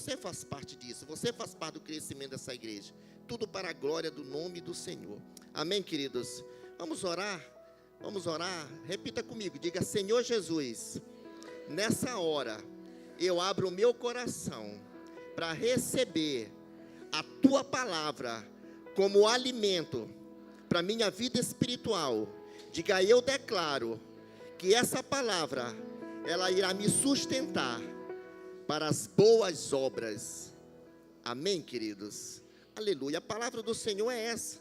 você faz parte disso, você faz parte do crescimento dessa igreja. Tudo para a glória do nome do Senhor. Amém, queridos? Vamos orar, repita comigo, diga: Senhor Jesus, nessa hora, eu abro o meu coração para receber a Tua palavra como alimento para a minha vida espiritual. Diga: eu declaro que essa palavra, ela irá me sustentar para as boas obras. Amém, queridos? Aleluia. A palavra do Senhor é essa,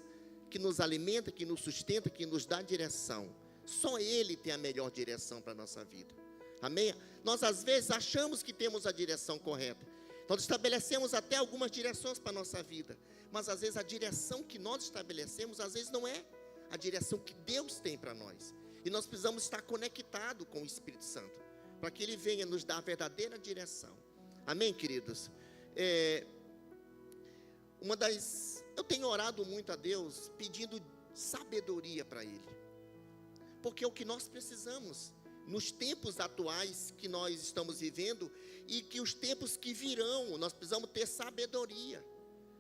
que nos alimenta, que nos sustenta, que nos dá direção. Só Ele tem a melhor direção para a nossa vida. Amém? Nós às vezes achamos que temos a direção correta. Nós estabelecemos até algumas direções para a nossa vida, mas às vezes a direção que nós estabelecemos, às vezes não é a direção que Deus tem para nós. E nós precisamos estar conectados com o Espírito Santo, para que Ele venha nos dar a verdadeira direção. Amém, queridos? Eu tenho orado muito a Deus, pedindo sabedoria para Ele, porque é o que nós precisamos, nos tempos atuais que nós estamos vivendo, e que os tempos que virão, nós precisamos ter sabedoria.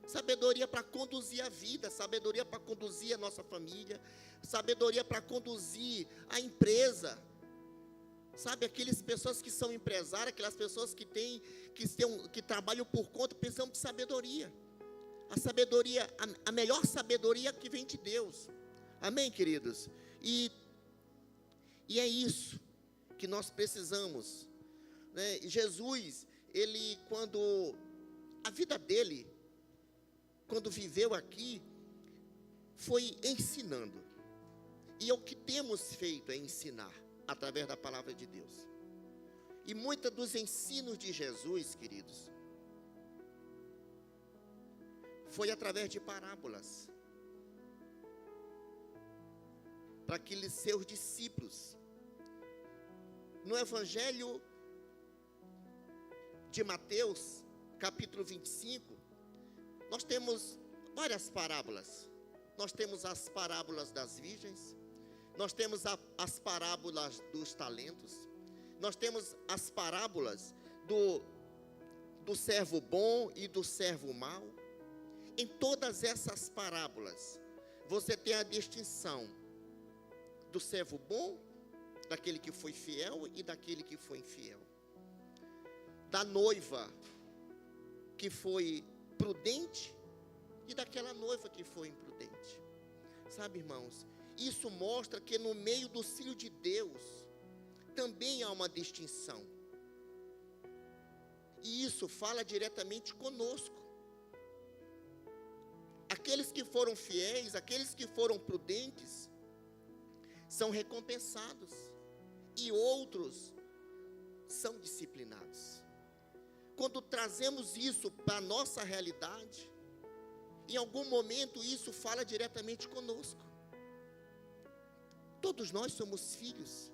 Sabedoria para conduzir a vida, sabedoria para conduzir a nossa família, sabedoria para conduzir a empresa. Sabe, aquelas pessoas que são empresárias, aquelas pessoas que trabalham por conta, precisam de sabedoria. A sabedoria, a melhor sabedoria que vem de Deus. Amém, queridos? E é isso que nós precisamos, né? Jesus, a vida dele, quando viveu aqui, foi ensinando. E o que temos feito é ensinar, através da palavra de Deus. E muitos dos ensinos de Jesus, queridos, foi através de parábolas, para aqueles seus discípulos. No Evangelho de Mateus, capítulo 25, nós temos várias parábolas. Nós temos as parábolas das virgens, nós temos as parábolas dos talentos, nós temos as parábolas do servo bom e do servo mau. Em todas essas parábolas, você tem a distinção do servo bom, daquele que foi fiel e daquele que foi infiel, da noiva que foi prudente e daquela noiva que foi imprudente. Sabe, irmãos, isso mostra que no meio do filho de Deus também há uma distinção, e isso fala diretamente conosco. Aqueles que foram fiéis, aqueles que foram prudentes, são recompensados, e outros são disciplinados. Quando trazemos isso para a nossa realidade, em algum momento isso fala diretamente conosco. Todos nós somos filhos,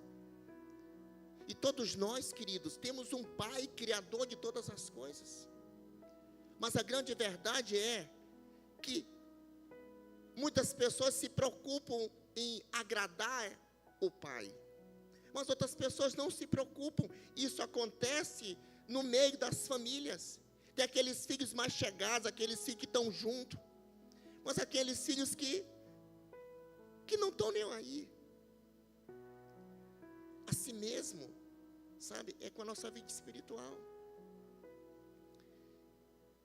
e todos nós, queridos, temos um Pai criador de todas as coisas. Mas a grande verdade é que muitas pessoas se preocupam em agradar o Pai, mas outras pessoas não se preocupam. Isso acontece no meio das famílias. Tem aqueles filhos mais chegados, aqueles filhos que estão juntos, mas aqueles filhos que não estão nem aí. Assim mesmo, sabe, é com a nossa vida espiritual.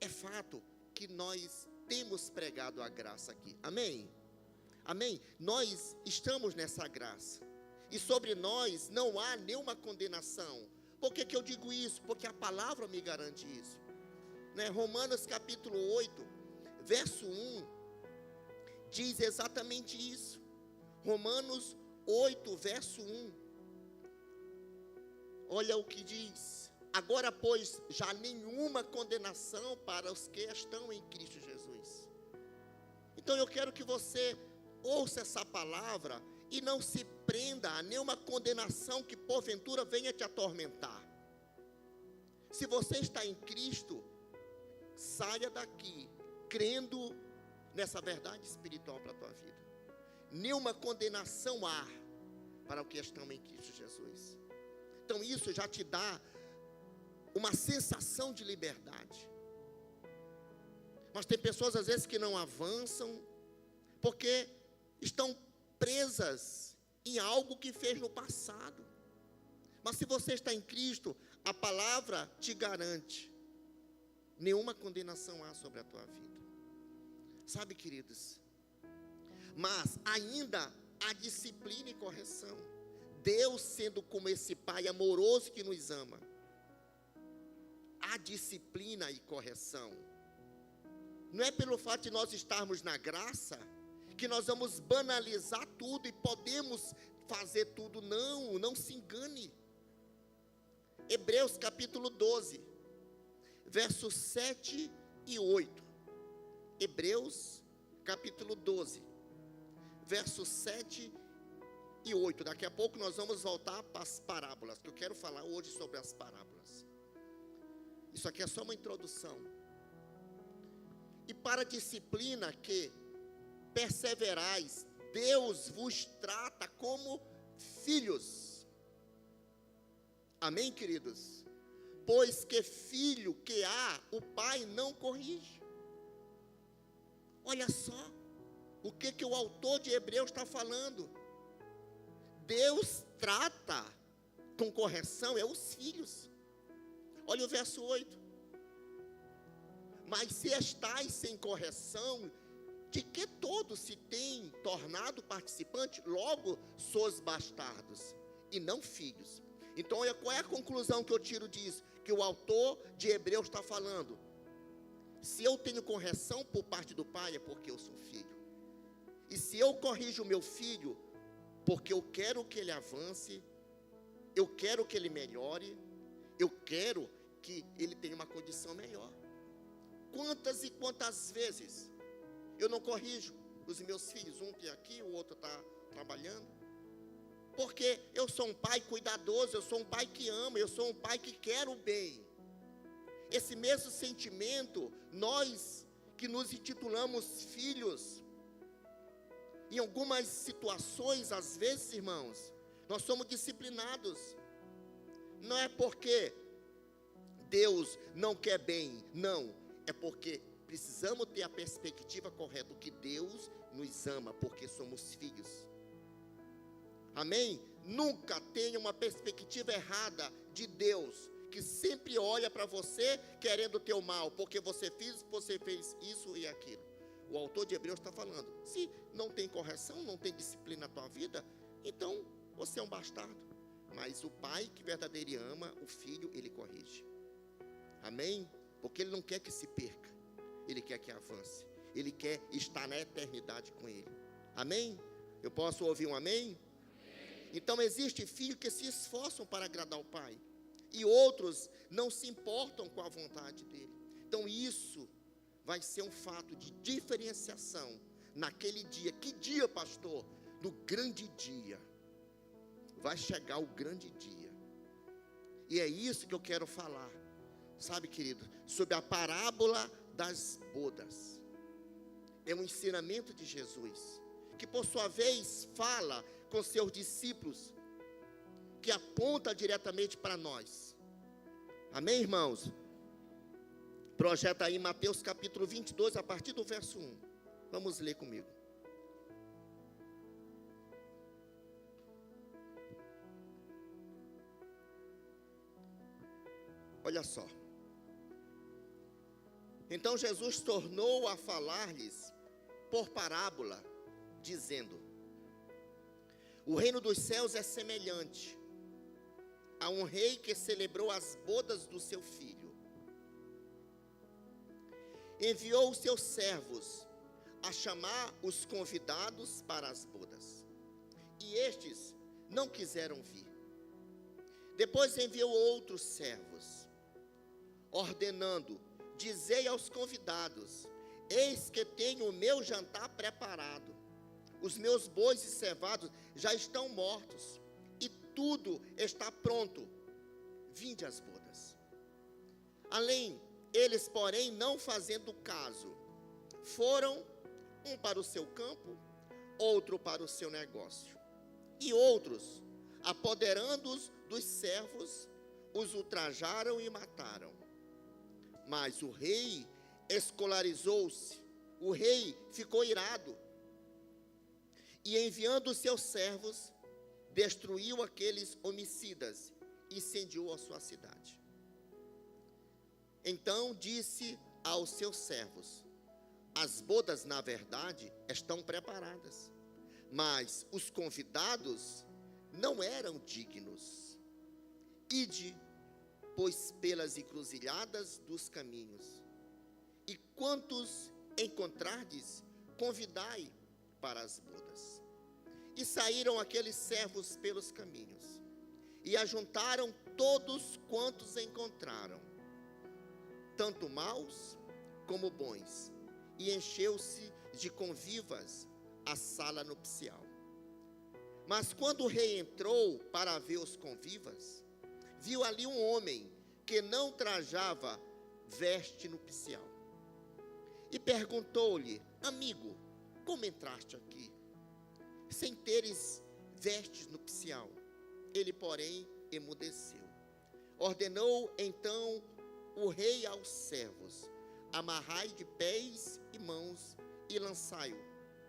É fato que nós temos pregado a graça aqui, amém? Amém? Nós estamos nessa graça, e sobre nós não há nenhuma condenação. Por que eu digo isso? Porque a palavra me garante isso, né? Romanos capítulo 8, verso 1, diz exatamente isso. Romanos 8, verso 1, olha o que diz: agora, pois, já nenhuma condenação para os que estão em Cristo Jesus. Então eu quero que você ouça essa palavra e não se prenda a nenhuma condenação que porventura venha te atormentar. Se você está em Cristo, saia daqui crendo nessa verdade espiritual para a tua vida. Nenhuma condenação há para os que estão em Cristo Jesus. Então isso já te dá uma sensação de liberdade. Mas tem pessoas às vezes que não avançam, porque estão presas em algo que fez no passado. Mas se você está em Cristo, a palavra te garante, nenhuma condenação há sobre a tua vida. Sabe, queridos, mas ainda há disciplina e correção. Deus sendo como esse Pai amoroso que nos ama, há disciplina e correção. Não é pelo fato de nós estarmos na graça que nós vamos banalizar tudo e podemos fazer tudo. Não, não se engane. Hebreus capítulo 12, versos 7 e 8. Hebreus capítulo 12, versos 7 e 8. Daqui a pouco nós vamos voltar para as parábolas, que eu quero falar hoje sobre as parábolas. Isso aqui é só uma introdução. E para a disciplina que perseverais, Deus vos trata como filhos. Amém, queridos? Pois que filho que há, o pai não corrige. Olha só o que o autor de Hebreus está falando. Deus trata com correção, os filhos. Olha o verso 8. Mas se estáis sem correção, de que todos se têm tornado participantes, logo sois bastardos, e não filhos. Então, olha, qual é a conclusão que eu tiro disso? Que o autor de Hebreus está falando. Se eu tenho correção por parte do pai, é porque eu sou filho. E se eu corrijo o meu filho, porque eu quero que ele avance, eu quero que ele melhore, eu quero que ele tenha uma condição melhor. Quantas e quantas vezes eu não corrijo os meus filhos, um está aqui, o outro está trabalhando, porque eu sou um pai cuidadoso, eu sou um pai que ama, eu sou um pai que quer o bem. Esse mesmo sentimento, nós que nos intitulamos filhos, em algumas situações, às vezes, irmãos, nós somos disciplinados. Não é porque Deus não quer bem, não, é porque precisamos ter a perspectiva correta, que Deus nos ama, porque somos filhos. Amém? Nunca tenha uma perspectiva errada de Deus, que sempre olha para você querendo o teu mal, porque você fez isso e aquilo. O autor de Hebreus está falando, se não tem correção, não tem disciplina na tua vida, então você é um bastardo. Mas o pai que verdadeiramente ama o filho, ele corrige. Amém? Porque ele não quer que se perca, ele quer que avance, ele quer estar na eternidade com ele. Amém? Eu posso ouvir um amém? Então existe filhos que se esforçam para agradar o pai, e outros não se importam com a vontade dele. Então isso vai ser um fato de diferenciação naquele dia. Que dia, pastor? No grande dia. Vai chegar o grande dia. E é isso que eu quero falar. Sabe, querido, sobre a parábola das bodas. É um ensinamento de Jesus, que por sua vez fala com seus discípulos, que aponta diretamente para nós. Amém, irmãos? Projeta aí Mateus capítulo 22, a partir do verso 1. Vamos ler comigo. Olha só. Então Jesus tornou a falar-lhes por parábola, dizendo: o reino dos céus é semelhante a um rei que celebrou as bodas do seu filho. Enviou os seus servos a chamar os convidados para as bodas, e estes não quiseram vir. Depois enviou outros servos, ordenando: dizei aos convidados: eis que tenho o meu jantar preparado, os meus bois e cevados já estão mortos, e tudo está pronto, vinde às bodas. Eles, porém, não fazendo caso, foram um para o seu campo, outro para o seu negócio. E outros, apoderando-os dos servos, os ultrajaram e mataram. Mas o rei escolarizou-se. O rei ficou irado e, enviando os seus servos, destruiu aqueles homicidas e incendiou a sua cidade. Então disse aos seus servos: as bodas, na verdade, estão preparadas, mas os convidados não eram dignos. Ide, pois, pelas encruzilhadas dos caminhos, e quantos encontrardes, convidai para as bodas. E saíram aqueles servos pelos caminhos, e ajuntaram todos quantos encontraram, tanto maus como bons, e encheu-se de convivas a sala nupcial. Mas quando o rei entrou para ver os convivas, viu ali um homem que não trajava veste nupcial. E perguntou-lhe: amigo, como entraste aqui, sem teres vestes nupcial? Ele, porém, emudeceu. Ordenou então o rei aos servos: amarrai de pés e mãos e lançai-o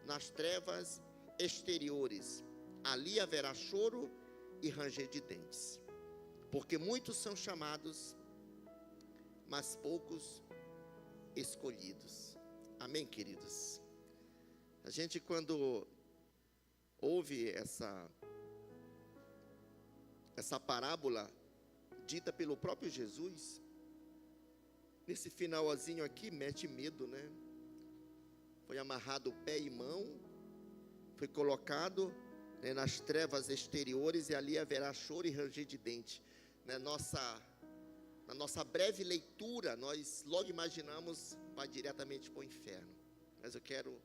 nas trevas exteriores. Ali haverá choro e ranger de dentes, porque muitos são chamados, mas poucos escolhidos. Amém, queridos? A gente, quando ouve essa parábola dita pelo próprio Jesus, nesse finalzinho aqui, mete medo, né? Foi amarrado pé e mão, foi colocado, né, nas trevas exteriores, e ali haverá choro e ranger de dente. Na nossa breve leitura, nós logo imaginamos vai diretamente para o inferno. Mas eu quero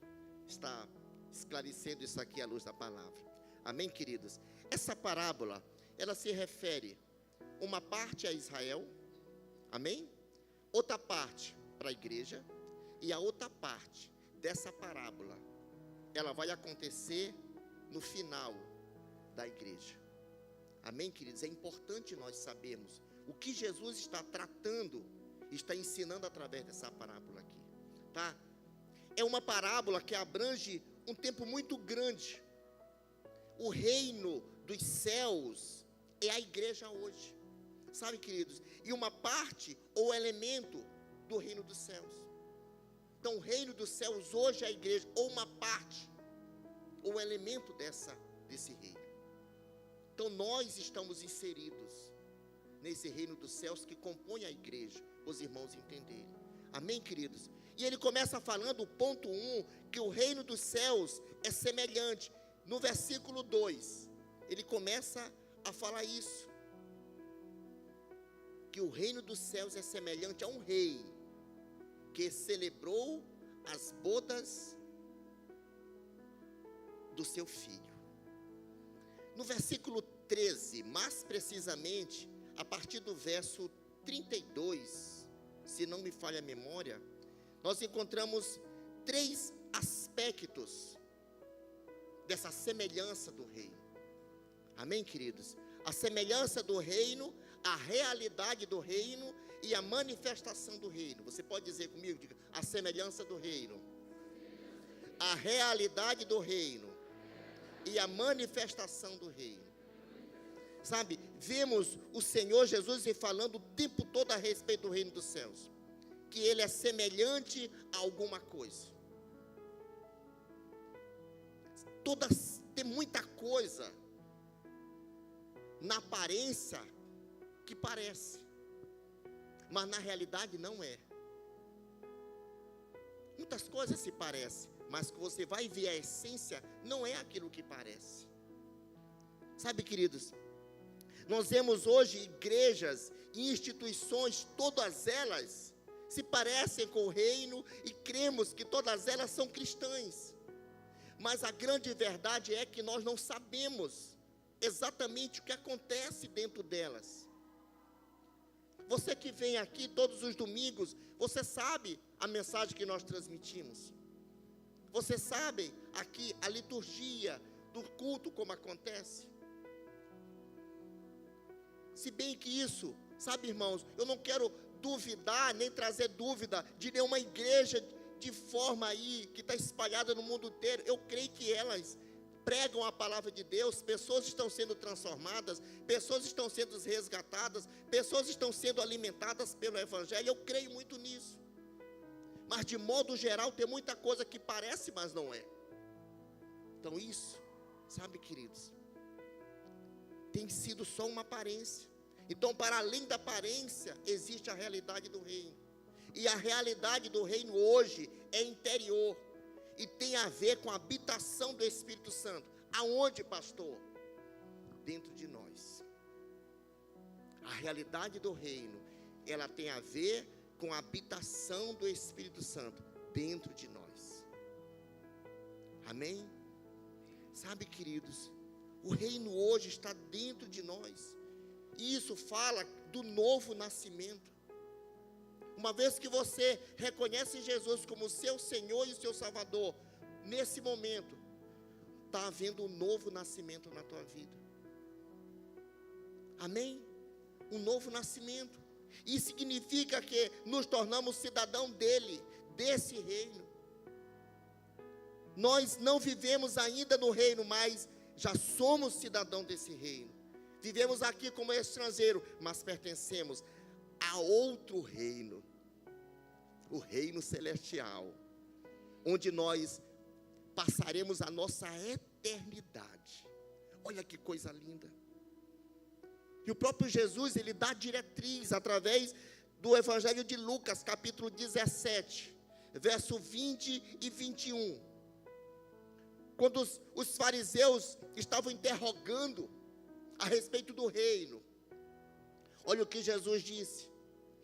estar esclarecendo isso aqui à luz da palavra. Amém, queridos? Essa parábola, ela se refere uma parte a Israel, amém? Outra parte para a igreja, e a outra parte dessa parábola, ela vai acontecer no final da igreja. Amém, queridos? É importante nós sabermos o que Jesus está tratando, está ensinando através dessa parábola aqui, tá? É uma parábola que abrange um tempo muito grande. O reino dos céus é a igreja hoje, sabe, queridos? E uma parte ou elemento do reino dos céus. Então, o reino dos céus hoje é a igreja, ou uma parte, ou elemento desse reino. Então, nós estamos inseridos nesse reino dos céus que compõe a igreja, os irmãos entenderem. Amém, queridos? E ele começa falando, o ponto 1, que o reino dos céus é semelhante. No versículo 2, ele começa a falar isso, que o reino dos céus é semelhante a um rei que celebrou as bodas do seu filho. No versículo 13, mais precisamente, a partir do verso 32, se não me falha a memória, nós encontramos 3 aspectos dessa semelhança do reino. Amém, queridos? A semelhança do reino, a realidade do reino e a manifestação do reino. Você pode dizer comigo? Diga, a semelhança do reino, a realidade do reino e a manifestação do reino. Sabe, vemos o Senhor Jesus falando o tempo todo a respeito do reino dos céus, que ele é semelhante a alguma coisa. Tem muita coisa na aparência que parece, mas na realidade não é. Muitas coisas se parecem, mas quando você vai ver a essência, não é aquilo que parece. Sabe, queridos, nós vemos hoje igrejas e instituições, todas elas se parecem com o reino e cremos que todas elas são cristãs. Mas a grande verdade é que nós não sabemos exatamente o que acontece dentro delas. Você que vem aqui todos os domingos, você sabe a mensagem que nós transmitimos. Você sabe aqui a liturgia do culto como acontece. Se bem que isso, sabe, irmãos, eu não quero duvidar, nem trazer dúvida de nenhuma igreja de forma aí, que está espalhada no mundo inteiro. Eu creio que elas pregam a palavra de Deus, pessoas estão sendo transformadas, pessoas estão sendo resgatadas, pessoas estão sendo alimentadas pelo Evangelho. Eu creio muito nisso. Mas de modo geral tem muita coisa que parece, mas não é. Então isso, sabe, queridos, tem sido só uma aparência. Então, para além da aparência, existe a realidade do reino. E a realidade do reino hoje é interior. E tem a ver com a habitação do Espírito Santo. Aonde, pastor? Dentro de nós. A realidade do reino, ela tem a ver com a habitação do Espírito Santo dentro de nós. Amém? Sabe, queridos, o reino hoje está dentro de nós. E isso fala do novo nascimento. Uma vez que você reconhece Jesus como seu Senhor e seu Salvador, nesse momento, está havendo um novo nascimento na tua vida. Amém? Um novo nascimento. Isso significa que nos tornamos cidadão dele, desse reino. Nós não vivemos ainda no reino, mas já somos cidadão desse reino. Vivemos aqui como estrangeiro, mas pertencemos a outro reino, o reino celestial, onde nós passaremos a nossa eternidade. Olha que coisa linda. E o próprio Jesus, ele dá diretriz através do Evangelho de Lucas, capítulo 17, verso 20 e 21. Quando os fariseus estavam interrogando a respeito do reino, olha o que Jesus disse,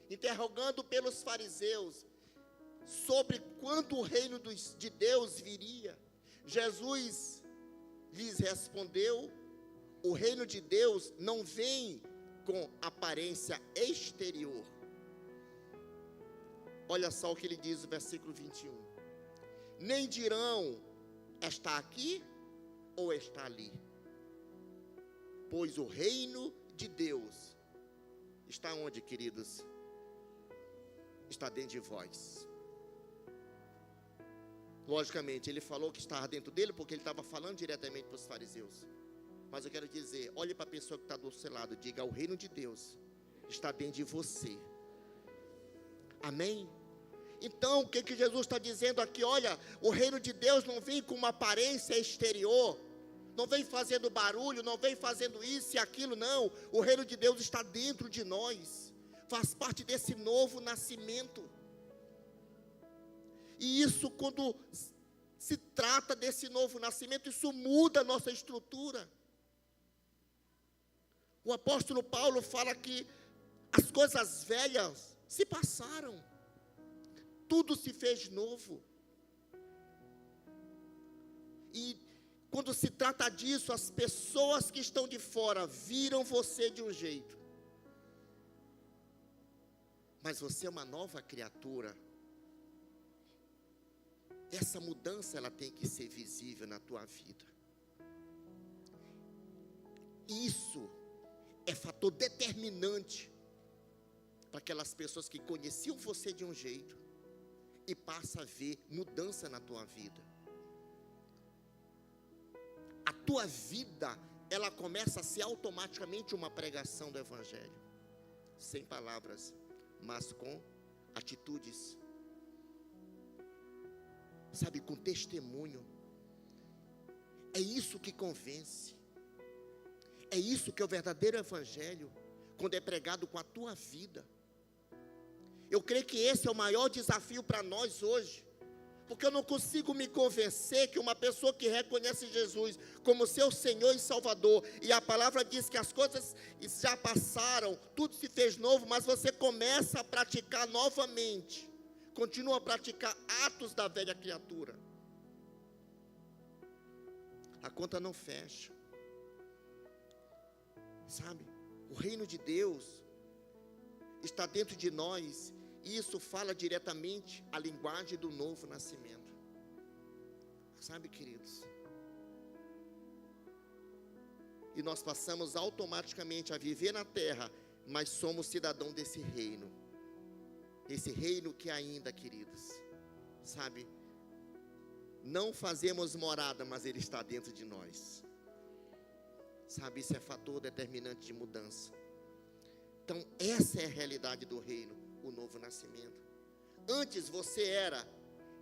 interrogando pelos fariseus, sobre quando o reino de Deus viria. Jesus lhes respondeu: o reino de Deus não vem com aparência exterior. Olha só o que ele diz no versículo 21. Nem dirão, está aqui ou está ali. Pois o reino de Deus está onde, queridos? Está dentro de vós. Logicamente, ele falou que estava dentro dele, porque ele estava falando diretamente para os fariseus. Mas eu quero dizer, olhe para a pessoa que está do seu lado, diga: o reino de Deus está dentro de você. Amém? Então, o que Jesus está dizendo aqui? Olha, o reino de Deus não vem com uma aparência exterior, não vem fazendo barulho, não vem fazendo isso e aquilo, não. O reino de Deus está dentro de nós, faz parte desse novo nascimento. E isso, quando se trata desse novo nascimento, isso muda a nossa estrutura. O apóstolo Paulo fala que as coisas velhas se passaram, tudo se fez novo. E quando se trata disso, as pessoas que estão de fora viram você de um jeito, mas você é uma nova criatura. Essa mudança, ela tem que ser visível na tua vida. Isso é fator determinante para aquelas pessoas que conheciam você de um jeito e passam a ver mudança na tua vida. A tua vida, ela começa a ser automaticamente uma pregação do Evangelho, sem palavras, mas com atitudes, sabe, com testemunho. É isso que convence. É isso que é o verdadeiro Evangelho, quando é pregado com a tua vida. Eu creio que esse é o maior desafio para nós hoje, porque eu não consigo me convencer que uma pessoa que reconhece Jesus como seu Senhor e Salvador, e a palavra diz que as coisas já passaram, tudo se fez novo, mas você começa a praticar novamente, continua a praticar atos da velha criatura, a conta não fecha. Sabe, o reino de Deus está dentro de nós, e isso fala diretamente a linguagem do novo nascimento. Sabe, queridos, e nós passamos automaticamente a viver na terra, mas somos cidadão desse reino. esse reino que ainda, queridos, sabe, não fazemos morada, mas Ele está dentro de nós. Sabe, isso é fator determinante de mudança. Então, essa é a realidade do reino, o novo nascimento. Antes você era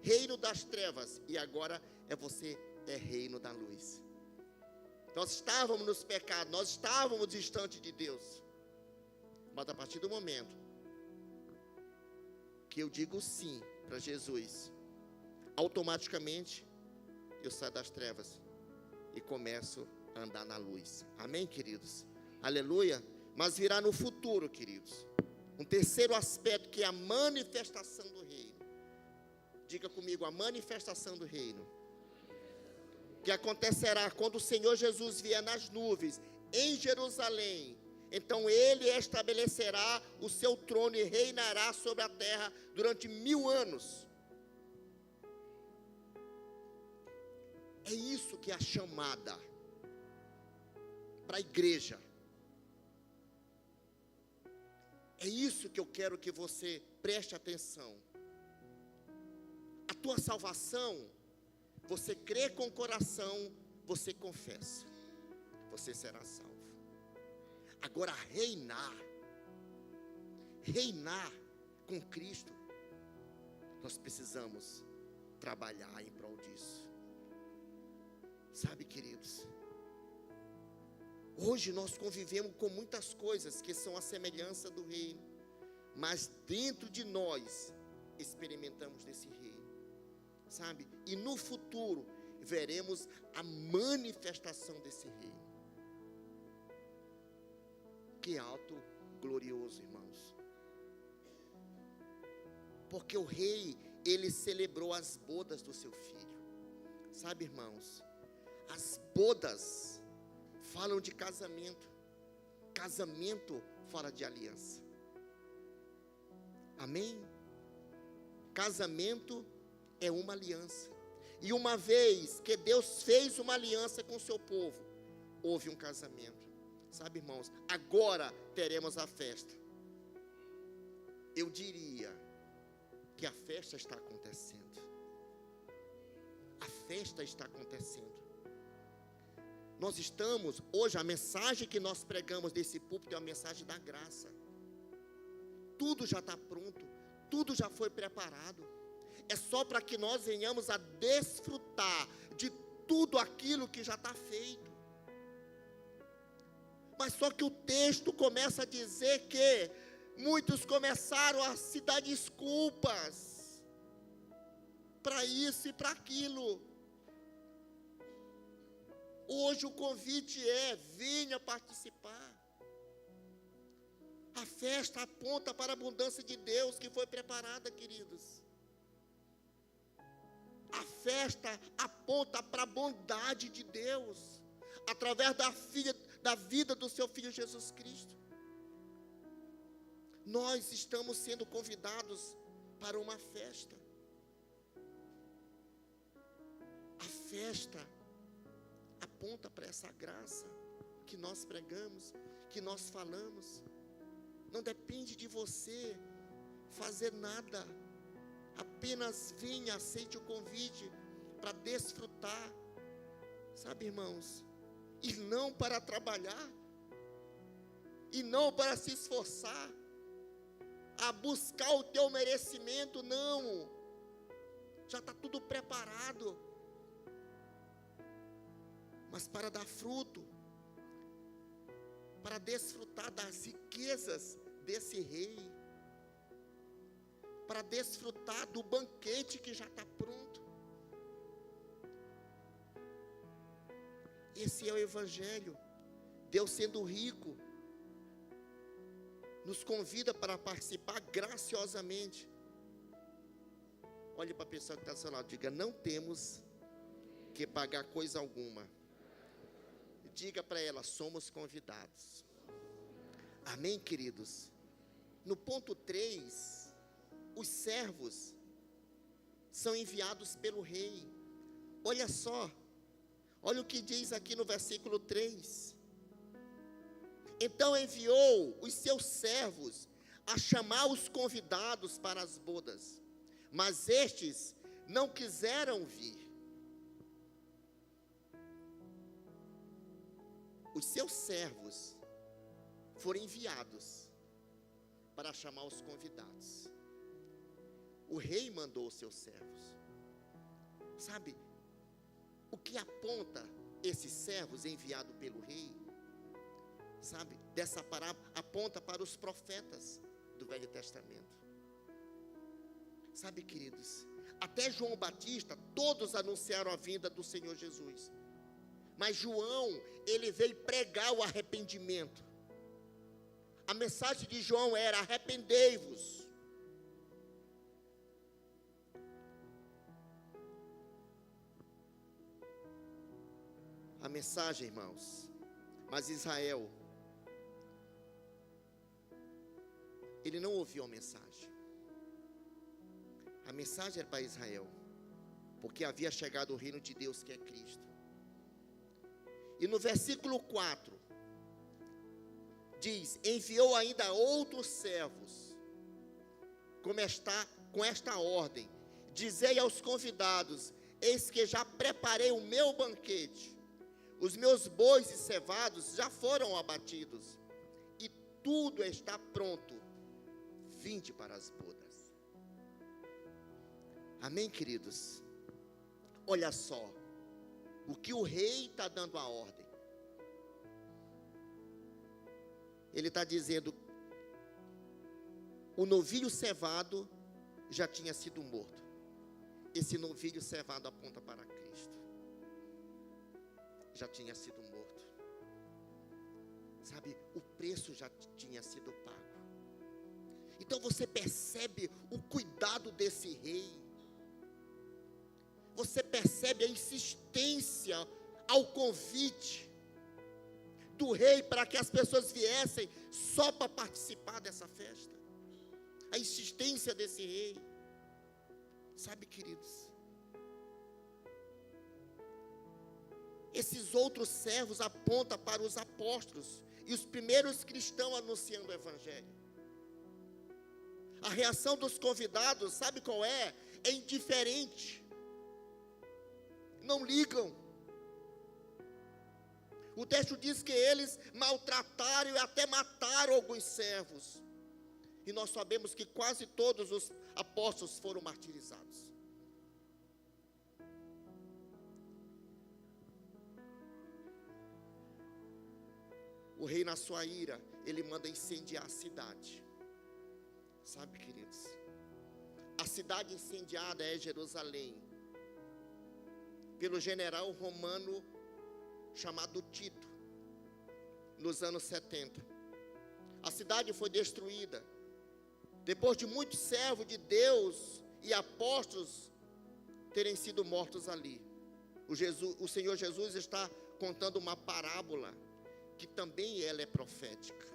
reino das trevas, e agora você é reino da luz. Nós estávamos nos pecados, nós estávamos distantes de Deus. Mas a partir do momento que eu digo sim para Jesus, automaticamente eu saio das trevas e começo a andar na luz. Amém, queridos? Aleluia. Mas virá no futuro, queridos, um terceiro aspecto, que é a manifestação do reino. Diga comigo, a manifestação do reino, que acontecerá quando o Senhor Jesus vier nas nuvens em Jerusalém. Então Ele estabelecerá o seu trono e reinará sobre a terra durante 1000 anos. É isso que é a chamada para a igreja. É isso que eu quero que você preste atenção. A tua salvação, você crê com o coração, você confessa, você será salvo. Agora reinar com Cristo, nós precisamos trabalhar em prol disso. Sabe, queridos, hoje nós convivemos com muitas coisas que são a semelhança do reino, mas dentro de nós experimentamos desse reino, sabe? E no futuro veremos a manifestação desse reino. Que alto, glorioso, irmãos. Porque o rei, ele celebrou as bodas do seu filho. Sabe, irmãos, as bodas falam de casamento. Casamento fala de aliança. Amém? Casamento é uma aliança. E uma vez que Deus fez uma aliança com o seu povo, houve um casamento. Sabe, irmãos, agora teremos a festa. Eu diria que a festa está acontecendo. A festa está acontecendo. Nós estamos, hoje, a mensagem que nós pregamos desse púlpito é a mensagem da graça. Tudo já está pronto, tudo já foi preparado. É só para que nós venhamos a desfrutar de tudo aquilo que já está feito. Mas só que o texto começa a dizer que muitos começaram a se dar desculpas para isso e para aquilo. Hoje o convite é: venha participar. A festa aponta para a abundância de Deus que foi preparada, queridos. A festa aponta para a bondade de Deus, através da vida do seu Filho Jesus Cristo. Nós estamos sendo convidados para uma festa. A festa aponta para essa graça que nós pregamos, que nós falamos. Não depende de você fazer nada. Apenas venha, aceite o convite para desfrutar. Sabe, irmãos? E não para trabalhar, e não para se esforçar, a buscar o teu merecimento, não. Já está tudo preparado. Mas para dar fruto, para desfrutar das riquezas desse rei, para desfrutar do banquete que já está pronto. Esse é o Evangelho. Deus, sendo rico, nos convida para participar graciosamente. Olhe para a pessoa que está ao seu lado, diga: não temos que pagar coisa alguma. Diga para ela: somos convidados. Amém, queridos? No ponto 3, os servos são enviados pelo rei. Olha só, olha o que diz aqui no versículo 3. Então enviou os seus servos a chamar os convidados para as bodas, mas estes não quiseram vir. Os seus servos foram enviados para chamar os convidados. O rei mandou os seus servos. Sabe, o que aponta esses servos enviados pelo rei? Sabe, dessa parábola aponta para os profetas do Velho Testamento. Sabe, queridos, até João Batista, todos anunciaram a vinda do Senhor Jesus. Mas João, ele veio pregar o arrependimento. A mensagem de João era: arrependei-vos. A mensagem, irmãos, mas Israel, ele não ouviu a mensagem. A mensagem era para Israel, porque havia chegado o reino de Deus, que é Cristo. E no versículo 4, diz: enviou ainda outros servos, com esta ordem: dizei aos convidados, eis que já preparei o meu banquete, os meus bois e cevados já foram abatidos, e tudo está pronto, vinde para as bodas. Amém, queridos? Olha só, o que o rei está dando a ordem. Ele está dizendo: o novilho cevado já tinha sido morto. Esse novilho cevado aponta para Cristo. Já tinha sido morto. Sabe, o preço já tinha sido pago. Então você percebe o cuidado desse rei. Você percebe a insistência ao convite do rei para que as pessoas viessem só para participar dessa festa. A insistência desse rei. Sabe, queridos, esses outros servos apontam para os apóstolos e os primeiros cristãos anunciando o evangelho. A reação dos convidados, sabe qual é? É indiferente. Não ligam. O texto diz que eles maltrataram e até mataram alguns servos. E nós sabemos que quase todos os apóstolos foram martirizados. O rei, na sua ira, ele manda incendiar a cidade. Sabe, queridos, a cidade incendiada é Jerusalém, pelo general romano chamado Tito, nos anos 70. A cidade foi destruída, depois de muitos servos de Deus e apóstolos terem sido mortos ali. O Senhor Jesus está contando uma parábola, que também ela é profética.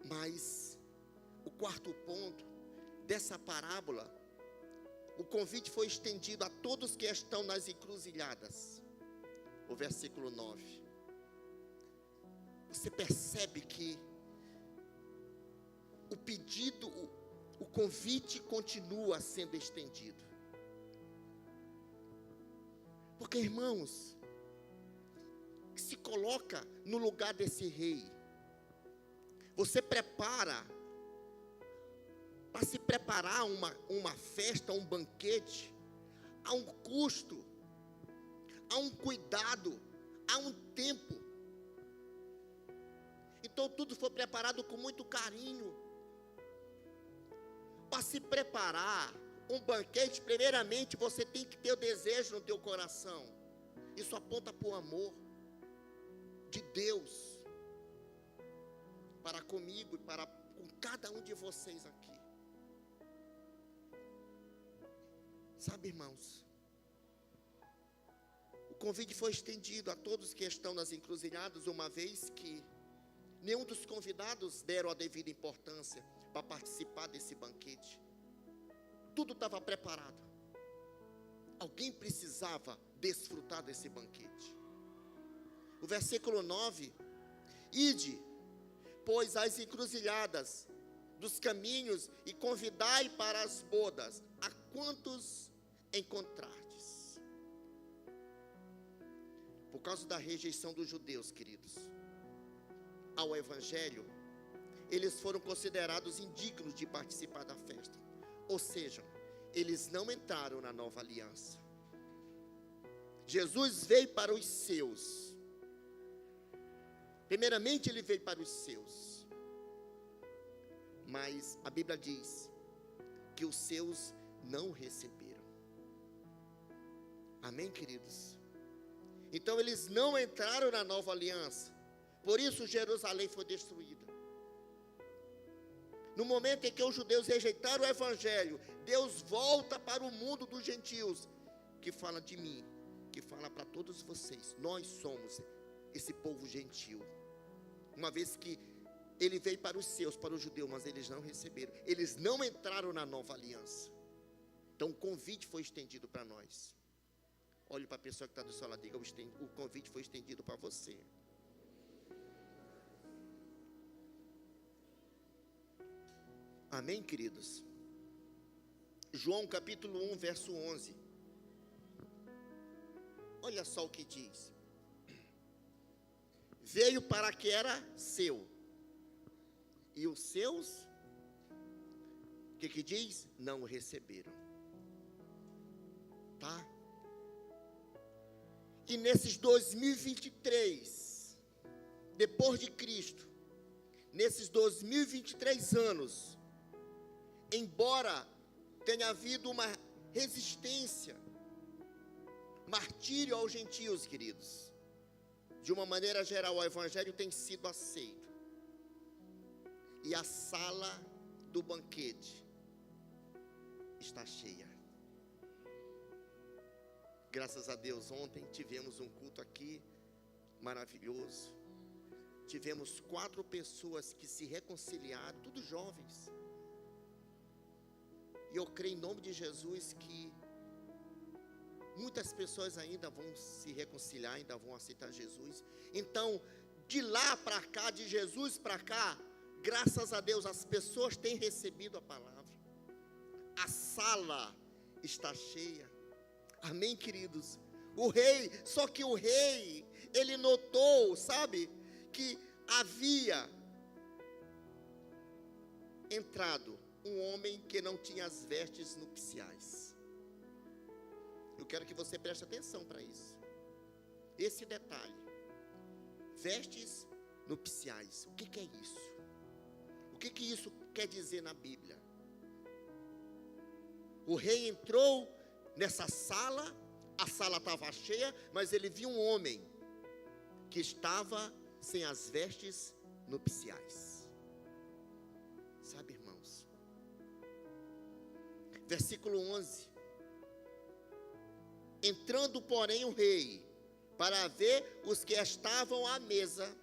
Mas o quarto ponto dessa parábola, o convite foi estendido a todos que estão nas encruzilhadas. O versículo 9. Você percebe que o pedido, o convite continua sendo estendido. Porque, irmãos, se coloca no lugar desse rei. Você prepara, para se preparar uma festa, um banquete, há um custo, há um cuidado, há um tempo. Então tudo foi preparado com muito carinho. Para se preparar um banquete, primeiramente você tem que ter o desejo no teu coração. Isso aponta para o amor de Deus para comigo e para com cada um de vocês aqui. Sabe, irmãos, o convite foi estendido a todos que estão nas encruzilhadas, uma vez que nenhum dos convidados deram a devida importância para participar desse banquete. Tudo estava preparado. Alguém precisava desfrutar desse banquete. O versículo 9 Ide, pois, às encruzilhadas dos caminhos e convidai para as bodas a quantos encontrardes. Por causa da rejeição dos judeus, queridos, ao evangelho, eles foram considerados indignos de participar da festa. Ou seja, eles não entraram na nova aliança. Jesus veio para os seus. Primeiramente ele veio para os seus. Mas a Bíblia diz que os seus não o receberam. Amém, queridos? Então eles não entraram na nova aliança. Por isso Jerusalém foi destruída. No momento em que os judeus rejeitaram o evangelho, Deus volta para o mundo dos gentios, que fala de mim, que fala para todos vocês. Nós somos esse povo gentil. Uma vez que ele veio para os seus, para os judeus, mas eles não receberam. Eles não entraram na nova aliança. Então o convite foi estendido para nós. Olhe para a pessoa que está do seu lado, diga: o convite foi estendido para você. Amém, queridos? João capítulo 1, verso 11. Olha só o que diz. Veio para que era seu, e os seus, o que diz? Não o receberam. Tá? E nesses 2023, depois de Cristo, nesses 2023 anos, embora tenha havido uma resistência, martírio aos gentios, queridos, de uma maneira geral, o evangelho tem sido aceito. E a sala do banquete está cheia. Graças a Deus, ontem tivemos um culto aqui maravilhoso. Tivemos 4 pessoas que se reconciliaram, todos jovens. E eu creio em nome de Jesus que muitas pessoas ainda vão se reconciliar, ainda vão aceitar Jesus. Então, de lá para cá, de Jesus para cá, graças a Deus, as pessoas têm recebido a palavra. A sala está cheia. Amém, queridos? O rei, só que o rei, ele notou, sabe, que havia entrado um homem que não tinha as vestes nupciais. Eu quero que você preste atenção para isso. Esse detalhe. Vestes nupciais. O que é isso? O que isso quer dizer na Bíblia? O rei entrou nessa sala, a sala estava cheia, mas ele viu um homem que estava sem as vestes nupciais. Sabe, irmãos? Versículo 11. Entrando, porém, o rei, para ver os que estavam à mesa,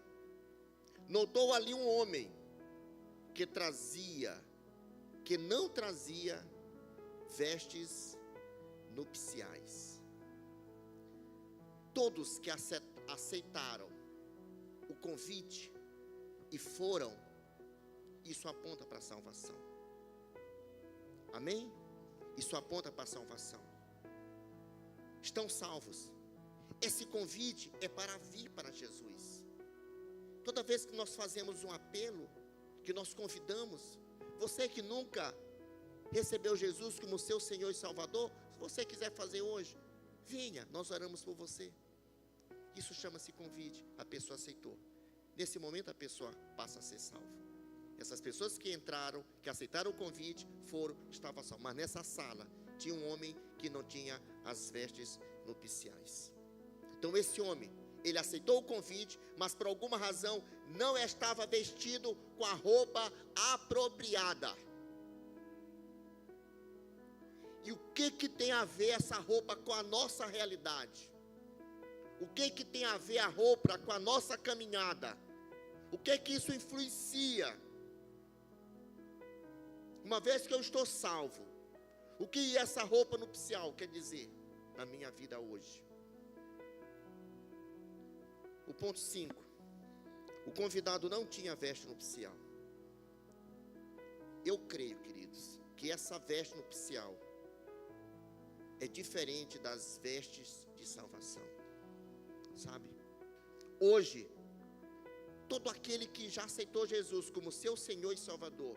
notou ali um homem que não trazia vestes nupciais. Todos que aceitaram o convite e foram, isso aponta para a salvação. Amém? Isso aponta para a salvação. Estão salvos. Esse convite é para vir para Jesus. Toda vez que nós fazemos um apelo, que nós convidamos, você que nunca recebeu Jesus como seu Senhor e Salvador, se você quiser fazer hoje, venha, nós oramos por você. Isso chama-se convite. A pessoa aceitou. Nesse momento a pessoa passa a ser salva. Essas pessoas que entraram, que aceitaram o convite, estavam salvas. Mas nessa sala tinha um homem que não tinha as vestes nupciais. Então esse homem, ele aceitou o convite, mas por alguma razão não estava vestido com a roupa apropriada. E o que tem a ver essa roupa com a nossa realidade? O que tem a ver a roupa com a nossa caminhada? O que isso influencia? Uma vez que eu estou salvo, o que essa roupa nupcial quer dizer na minha vida hoje? O ponto 5. o convidado não tinha veste nupcial. Eu creio, queridos, que essa veste nupcial é diferente das vestes de salvação, sabe? Hoje, todo aquele que já aceitou Jesus como seu Senhor e Salvador,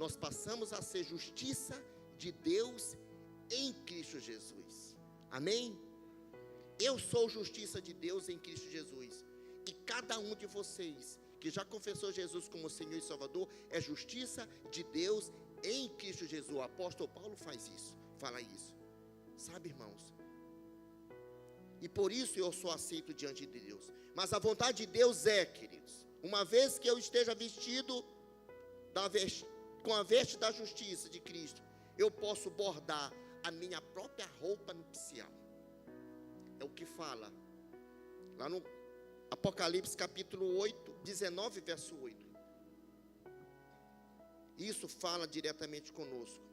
nós passamos a ser justiça de Deus em Cristo Jesus. Amém? Eu sou justiça de Deus em Cristo Jesus. E cada um de vocês que já confessou Jesus como Senhor e Salvador é justiça de Deus em Cristo Jesus. O apóstolo Paulo faz isso, fala isso. Sabe, irmãos? E por isso eu sou aceito diante de Deus. Mas a vontade de Deus é, queridos, uma vez que eu esteja vestido com a veste da justiça de Cristo, eu posso bordar a minha própria roupa nupcial. É o que fala lá no Apocalipse capítulo 8, 19, verso 8. Isso fala diretamente conosco.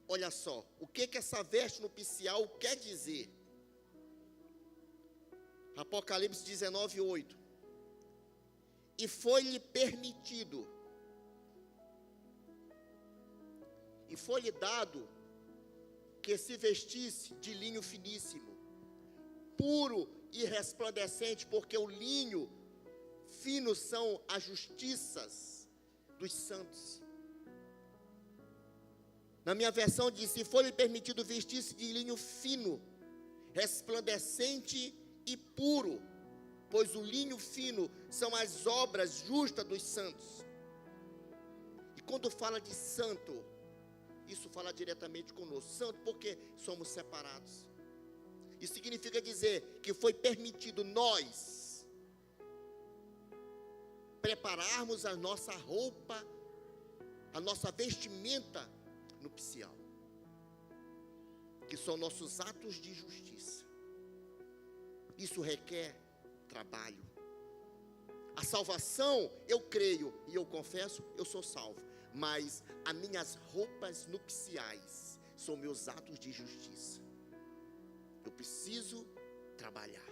Olha só, o que essa veste nupcial quer dizer? Apocalipse 19, 8. E foi-lhe permitido, e foi-lhe dado, que se vestisse de linho finíssimo, puro e resplandecente, porque o linho fino são as justiças dos santos. Na minha versão diz: se foi-lhe permitido vestir-se de linho fino, resplandecente e puro, pois o linho fino são as obras justas dos santos. E quando fala de santo, isso fala diretamente conosco. Santo porque somos separados. Isso significa dizer que foi permitido nós prepararmos a nossa roupa, a nossa vestimenta nupcial, que são nossos atos de justiça. Isso requer trabalho. A salvação, eu creio e eu confesso, eu sou salvo. Mas as minhas roupas nupciais são meus atos de justiça. Eu preciso trabalhar.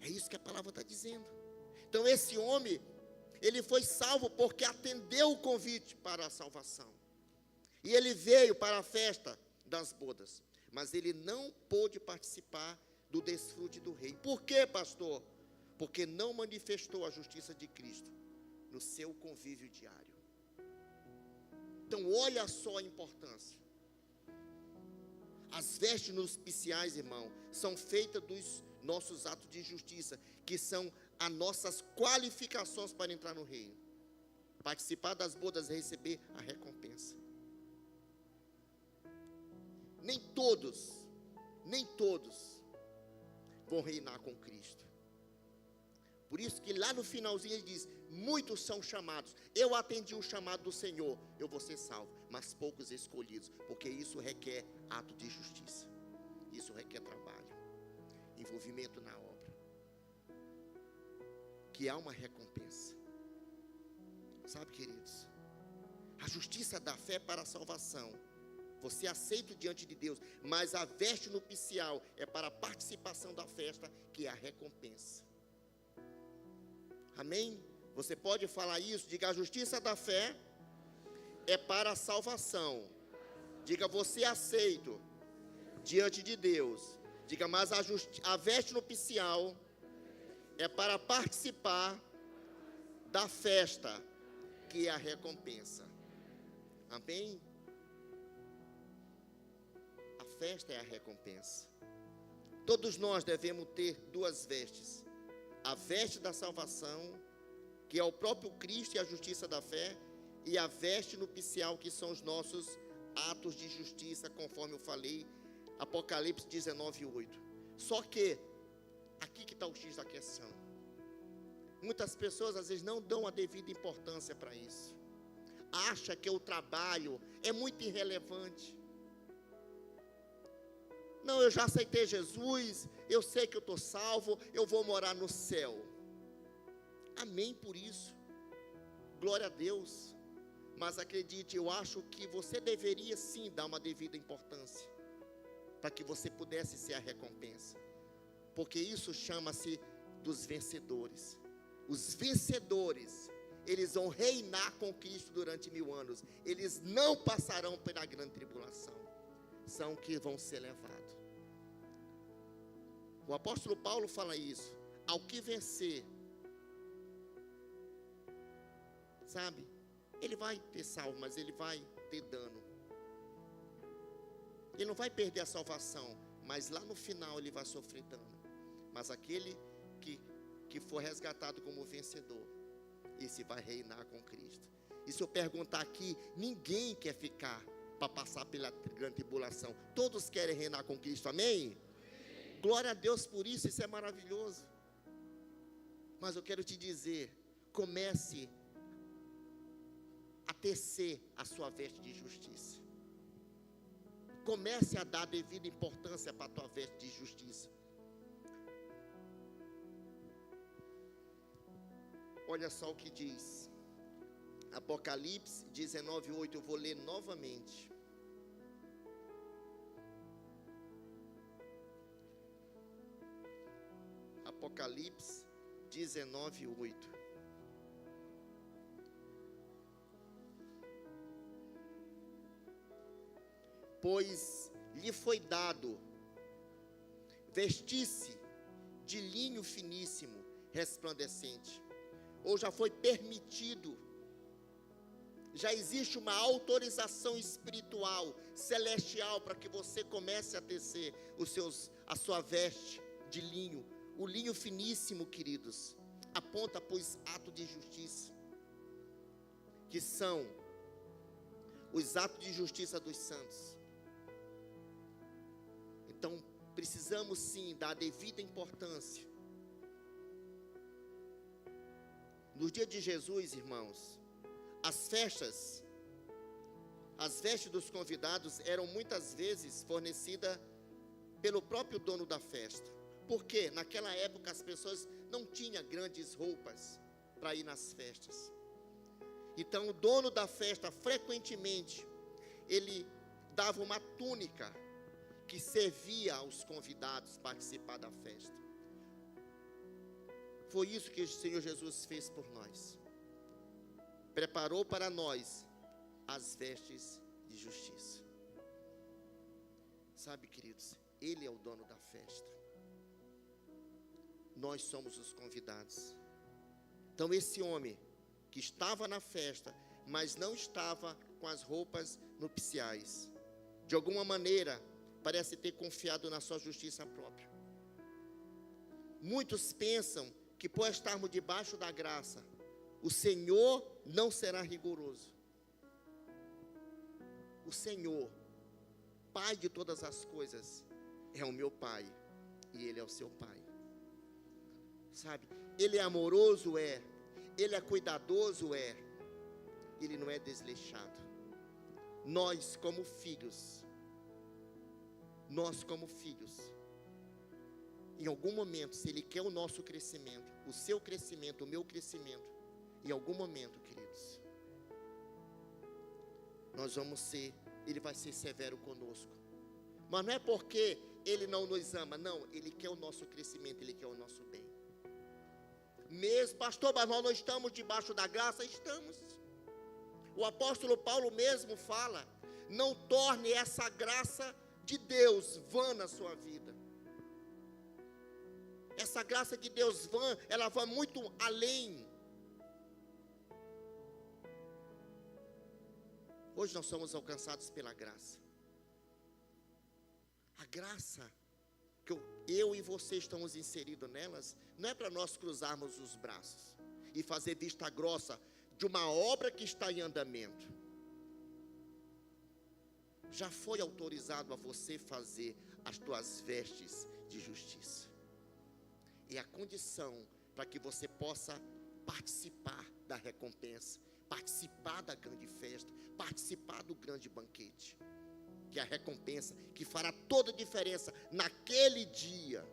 É isso que a palavra está dizendo. Então esse homem, ele foi salvo porque atendeu o convite para a salvação. E ele veio para a festa das bodas. Mas ele não pôde participar do desfrute do rei. Por quê, pastor? Porque não manifestou a justiça de Cristo no seu convívio diário. Então olha só a importância. As vestes nupciais, irmão, são feitas dos nossos atos de justiça, que são as nossas qualificações para entrar no reino. Participar das bodas e receber a recompensa. Nem todos vão reinar com Cristo. Por isso que lá no finalzinho ele diz: muitos são chamados. Eu atendi o chamado do Senhor, eu vou ser salvo. Mas poucos escolhidos, porque isso requer ato de justiça. Isso requer trabalho, envolvimento na obra, que há uma recompensa. Sabe, queridos, a justiça da fé para a salvação, você aceita diante de Deus, mas a veste nupcial é para a participação da festa, que é a recompensa. Amém? Você pode falar isso? Diga: a justiça da fé é para a salvação. Diga: você é aceito diante de Deus. Diga: mas a veste nupcial é para participar da festa, que é a recompensa. Amém? A festa é a recompensa. Todos nós devemos ter duas vestes: a veste da salvação, que é o próprio Cristo e a justiça da fé, e a veste nupcial, que são os nossos atos de justiça, conforme eu falei, Apocalipse 19, 8. Só que, aqui que está o X da questão. Muitas pessoas às vezes não dão a devida importância para isso. Acha que o trabalho é muito irrelevante. Não, eu já aceitei Jesus, eu sei que eu estou salvo, eu vou morar no céu. Amém por isso. Glória a Deus. Mas acredite, eu acho que você deveria sim dar uma devida importância, para que você pudesse ser a recompensa. porque isso chama-se dos vencedores. Os vencedores, eles vão reinar com Cristo durante 1000 anos. Eles não passarão pela grande tribulação. São que vão ser levados. O apóstolo Paulo fala isso. Ao que vencer, sabe, ele vai ter salvo, mas ele vai ter dano. Ele não vai perder a salvação, mas lá no final ele vai sofrer dano. Mas aquele que for resgatado como vencedor, esse vai reinar com Cristo. E se eu perguntar aqui, ninguém quer ficar para passar pela grande tribulação. Todos querem reinar com Cristo, amém? Glória a Deus por isso, isso é maravilhoso. Mas eu quero te dizer, comece a tecer a sua veste de justiça. Comece a dar devida importância para a tua veste de justiça. Olha só o que diz Apocalipse 19:8, eu vou ler novamente. Apocalipse 19:8. Pois lhe foi dado vestir-se de linho finíssimo, resplandecente, ou já foi permitido, já existe uma autorização espiritual, celestial, para que você comece a tecer a sua veste de linho. O linho finíssimo, queridos, aponta para os atos de justiça, que são os atos de justiça dos santos. Então, precisamos sim dar a devida importância. No dia de Jesus, irmãos, as vestes dos convidados eram muitas vezes fornecidas pelo próprio dono da festa. Porque naquela época as pessoas não tinham grandes roupas para ir nas festas. Então o dono da festa frequentemente ele dava uma túnica que servia aos convidados participar da festa. Foi isso que o Senhor Jesus fez por nós. Preparou para nós as vestes de justiça. Sabe, queridos, Ele é o dono da festa. Nós somos os convidados. Então esse homem que estava na festa, mas não estava com as roupas nupciais, de alguma maneira, parece ter confiado na sua justiça própria. Muitos pensam que por estarmos debaixo da graça, o Senhor não será rigoroso. O Senhor, Pai de todas as coisas, é o meu Pai, e Ele é o seu Pai. Sabe, Ele é amoroso, Ele é cuidadoso, Ele não é desleixado. Nós como filhos, em algum momento, se Ele quer o nosso crescimento, o seu crescimento, o meu crescimento, em algum momento, queridos, Ele vai ser severo conosco. Mas não é porque Ele não nos ama, não, Ele quer o nosso crescimento, Ele quer o nosso bem. Mesmo, pastor, mas nós não estamos debaixo da graça? Estamos. O apóstolo Paulo mesmo fala, não torne essa graça de Deus vã na sua vida. Essa graça de Deus vã, ela vai muito além. Hoje nós somos alcançados pela graça. A graça que eu e você estamos inseridos nelas, não é para nós cruzarmos os braços e fazer vista grossa de uma obra que está em andamento. Já foi autorizado a você fazer as tuas vestes de justiça. É a condição para que você possa participar da recompensa, participar da grande festa, participar do grande banquete, que é a recompensa que fará toda a diferença naquele dia,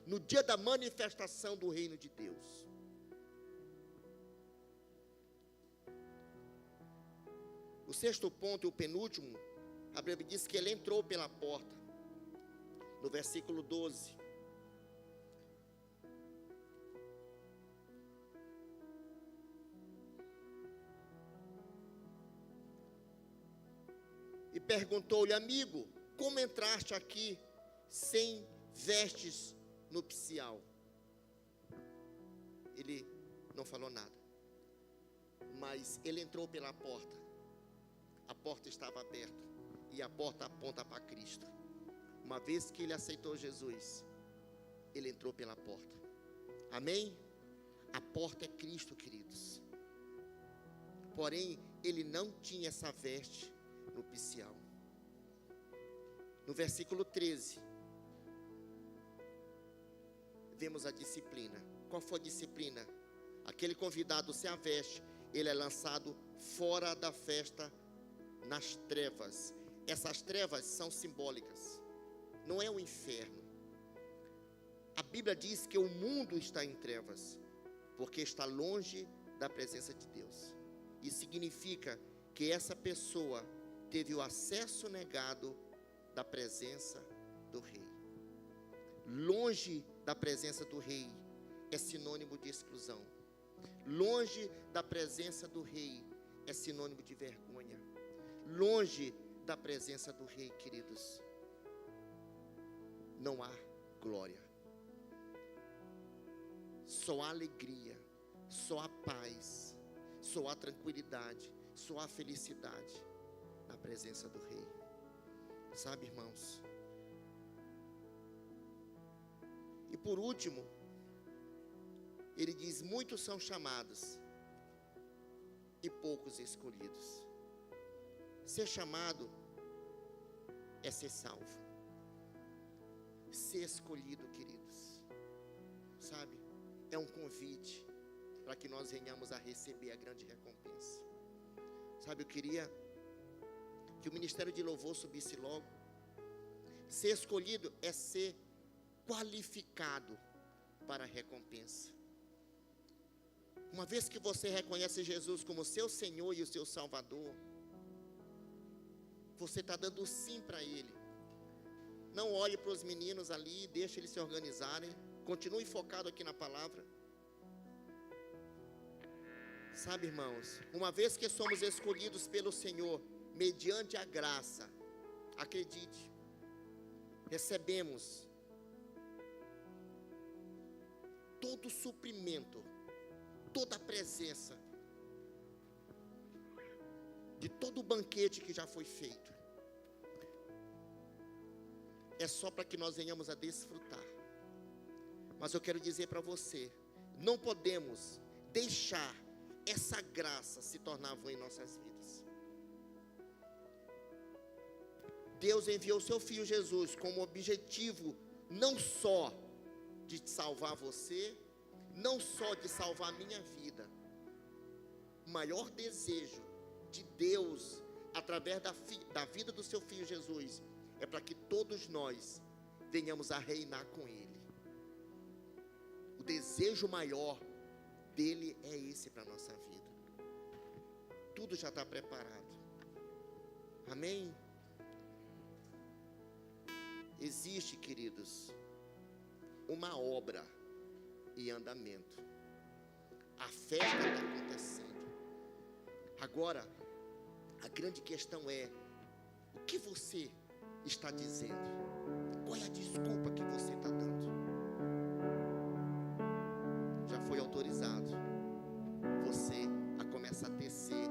no dia da manifestação do reino de Deus. O sexto ponto e o penúltimo, a Bíblia diz que ele entrou pela porta, no versículo 12. perguntou-lhe: amigo, como entraste aqui sem vestes nupcial? Ele não falou nada, mas ele entrou pela porta. A porta estava aberta, e a porta aponta para Cristo. Uma vez que ele aceitou Jesus, ele entrou pela porta. Amém? A porta é Cristo, queridos. Porém, ele não tinha essa veste nupcial. No versículo 13, vemos a disciplina. Qual foi a disciplina? Aquele convidado sem a veste, ele é lançado fora da festa, nas trevas. Essas trevas são simbólicas, não é o inferno. A Bíblia diz que o mundo está em trevas, porque está longe da presença de Deus. Isso significa que essa pessoa teve o acesso negado da presença do rei. Longe da presença do rei é sinônimo de exclusão. Longe da presença do rei é sinônimo de vergonha. Longe da presença do rei, queridos, não há glória. Só há alegria, só há paz, só há tranquilidade, só há felicidade na presença do rei. Sabe, irmãos? E por último, ele diz: muitos são chamados e poucos escolhidos. Ser chamado é ser salvo. Ser escolhido, queridos, sabe, é um convite para que nós venhamos a receber a grande recompensa. Sabe, eu queria que o ministério de louvor subisse logo. Ser escolhido é ser qualificado para a recompensa. Uma vez que você reconhece Jesus como seu Senhor e o seu Salvador, você está dando sim para Ele. Não olhe para os meninos ali, deixe eles se organizarem. Continue focado aqui na palavra. Sabe, irmãos, uma vez que somos escolhidos pelo Senhor, mediante a graça, acredite, recebemos todo o suprimento, toda a presença de todo o banquete que já foi feito. É só para que nós venhamos a desfrutar. Mas eu quero dizer para você, não podemos deixar essa graça se tornar vã em nossas vidas. Deus enviou o seu Filho Jesus como objetivo não só de salvar você, não só de salvar a minha vida. O maior desejo de Deus, através da vida do seu Filho Jesus, é para que todos nós venhamos a reinar com Ele. O desejo maior dele é esse para a nossa vida. Tudo já está preparado. Amém? Existe, queridos, uma obra em andamento. A festa está acontecendo. Agora, a grande questão é: o que você está dizendo? Qual é a desculpa que você está dando? Já foi autorizado você a começar a tecer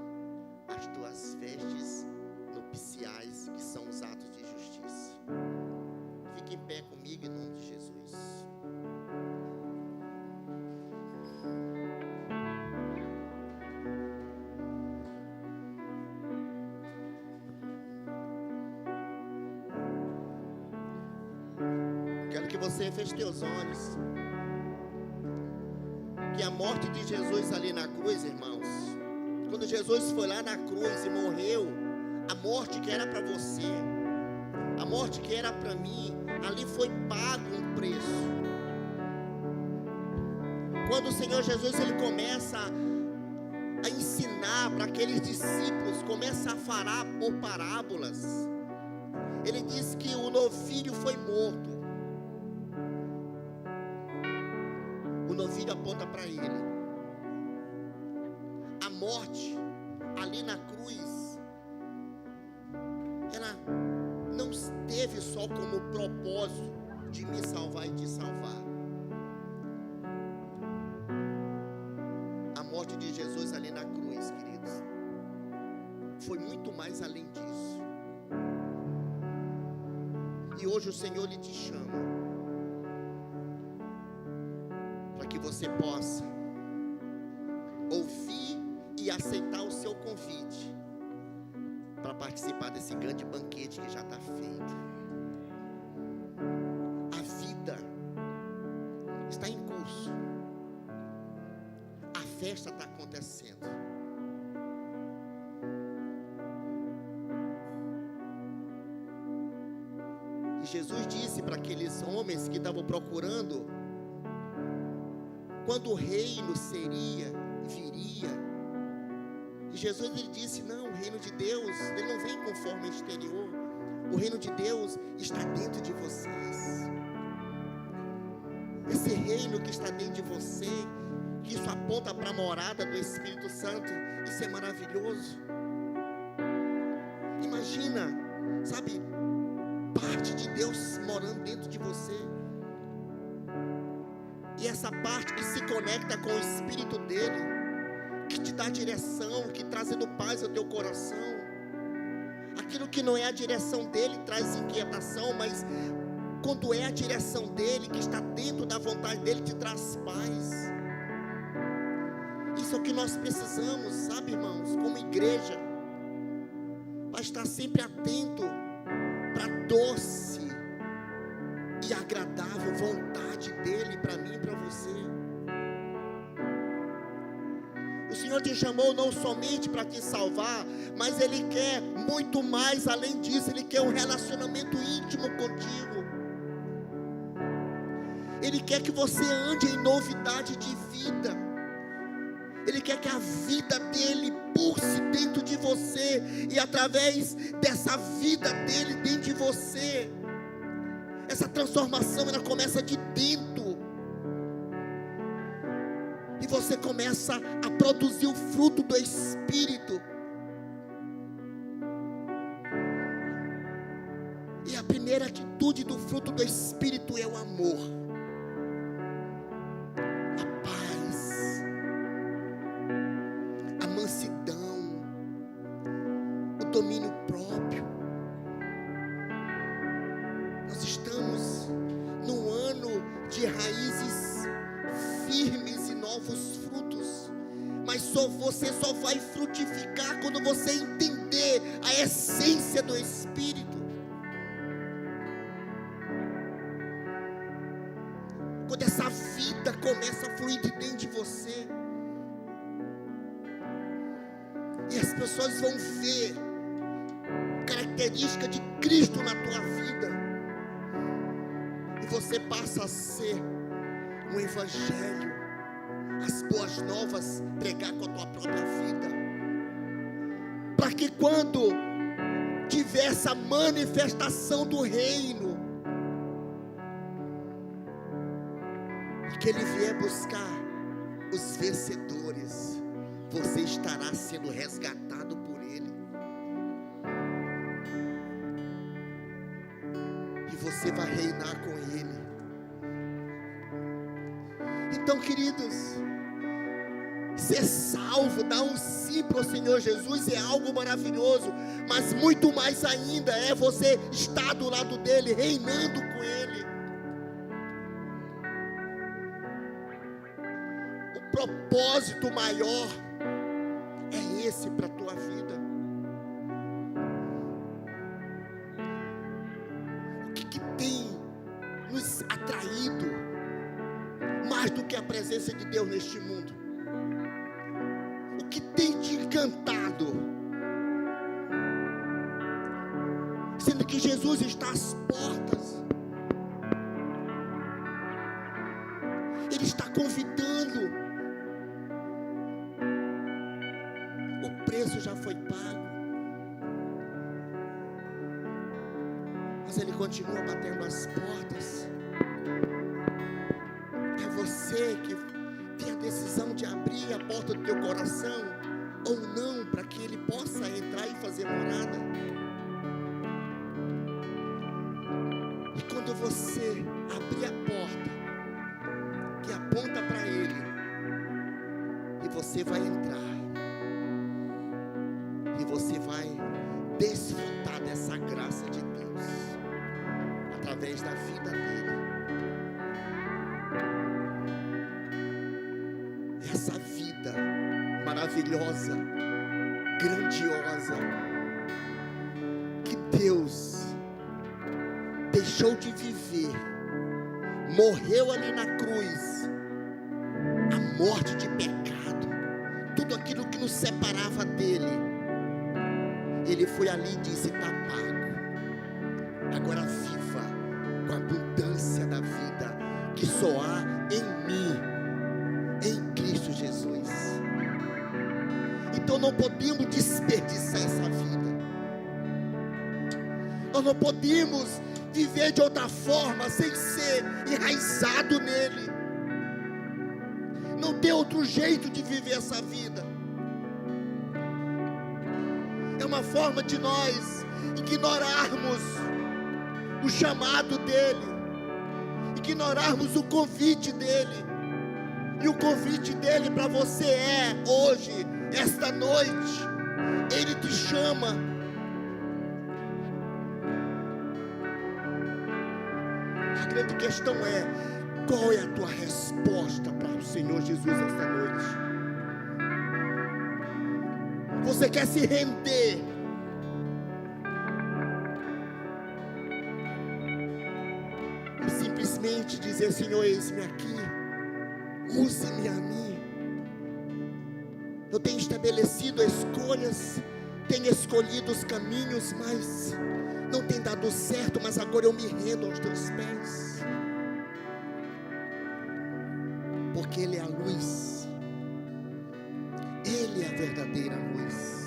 as tuas vestes nupciais, que são os atos de justiça. Fique em pé comigo em nome de Jesus. Quero que você feche teus olhos. Que a morte de Jesus ali na cruz, irmãos, quando Jesus foi lá na cruz e morreu, a morte que era para você, a morte que era para mim, ali foi pago um preço. Quando o Senhor Jesus ele começa a ensinar para aqueles discípulos, começa a falar por parábolas, ele diz que o novilho foi morto. O novilho aponta para ele. A morte ali na cruz ela não teve só como propósito de me salvar e te salvar. A morte de Jesus ali na cruz, queridos, foi muito mais além disso. E hoje o Senhor lhe te chama para que você possa ouvir e aceitar o seu convite para participar desse grande banquete que já está feito. A vida está em curso, a festa está acontecendo. E Jesus disse para aqueles homens que estavam procurando quando o reino viria. E Jesus ele disse: não, o reino de Deus, ele não vem com forma exterior. O reino de Deus está dentro de vocês. Esse reino que está dentro de você, que isso aponta para a morada do Espírito Santo, isso é maravilhoso. Imagina, sabe, parte de Deus morando dentro de você. E essa parte que se conecta com o Espírito dele, que te dá direção, que trazendo paz ao teu coração. Aquilo que não é a direção dele traz inquietação, mas quando é a direção dele, que está dentro da vontade dele, te traz paz. Isso é o que nós precisamos, sabe, irmãos, como igreja, para estar sempre atento para a doce e agradável vontade dele para mim e para você. O Senhor te chamou não somente para te salvar, mas Ele quer muito mais além disso. Ele quer um relacionamento íntimo contigo. Ele quer que você ande em novidade de vida. Ele quer que a vida dele pulse dentro de você, e através dessa vida dele dentro de você, essa transformação ela começa de dentro, e você começa a produzir o fruto do Espírito. E a primeira atitude do fruto do Espírito é o amor, a paz, a mansidão, o domínio próprio. Nós estamos num ano de raízes firmes e novos frutos, mas você só vai frutificar quando você entender a essência do Espírito. Quando essa vida começa a fluir de dentro de você, e as pessoas vão ver característica de Cristo na tua vida, e você passa a ser um evangelho, as boas novas, pregar com a tua própria vida, para que quando tiver essa manifestação do reino, que Ele vier buscar os vencedores, você estará sendo resgatado por Ele, e você vai reinar com Ele. Então, queridos, ser salvo, dar um sim para o Senhor Jesus é algo maravilhoso, mas muito mais ainda é você estar do lado dele, reinando com Ele. O propósito maior é esse para a tua vida. O que tem nos atraído mais do que a presença de Deus neste mundo? O que tem te encantado? Sendo que Jesus está às portas, Ele está convidando. O preço já foi pago, mas Ele continua batendo as portas. É você que tem a decisão de abrir a porta do teu coração ou não, para que Ele possa entrar e fazer morada. você abrir a porta que aponta para Ele, e você vai entrar, e você vai desfrutar dessa graça de Deus através da vida dele. Essa vida maravilhosa, grandiosa, que Deus deixou de viver, morreu ali na cruz, a morte de pecado, tudo aquilo que nos separava dele, Ele foi ali e disse: está pago. Agora viva com a abundância da vida que só há em mim, em Cristo Jesus. Então não podemos desperdiçar essa vida. Nós não podemos viver de outra forma sem ser enraizado nele. Não tem outro jeito de viver essa vida. É uma forma de nós ignorarmos o chamado dele, ignorarmos o convite dele. E o convite dele para você é hoje, esta noite. Ele te chama. A grande questão é: qual é a tua resposta para o Senhor Jesus esta noite? Você quer se render? E simplesmente dizer: Senhor, eis-me aqui, use-me a mim. Eu tenho estabelecido escolhas, tenho escolhido os caminhos, mas não tem dado certo, mas agora eu me rendo aos teus pés, porque Ele é a luz, Ele é a verdadeira luz.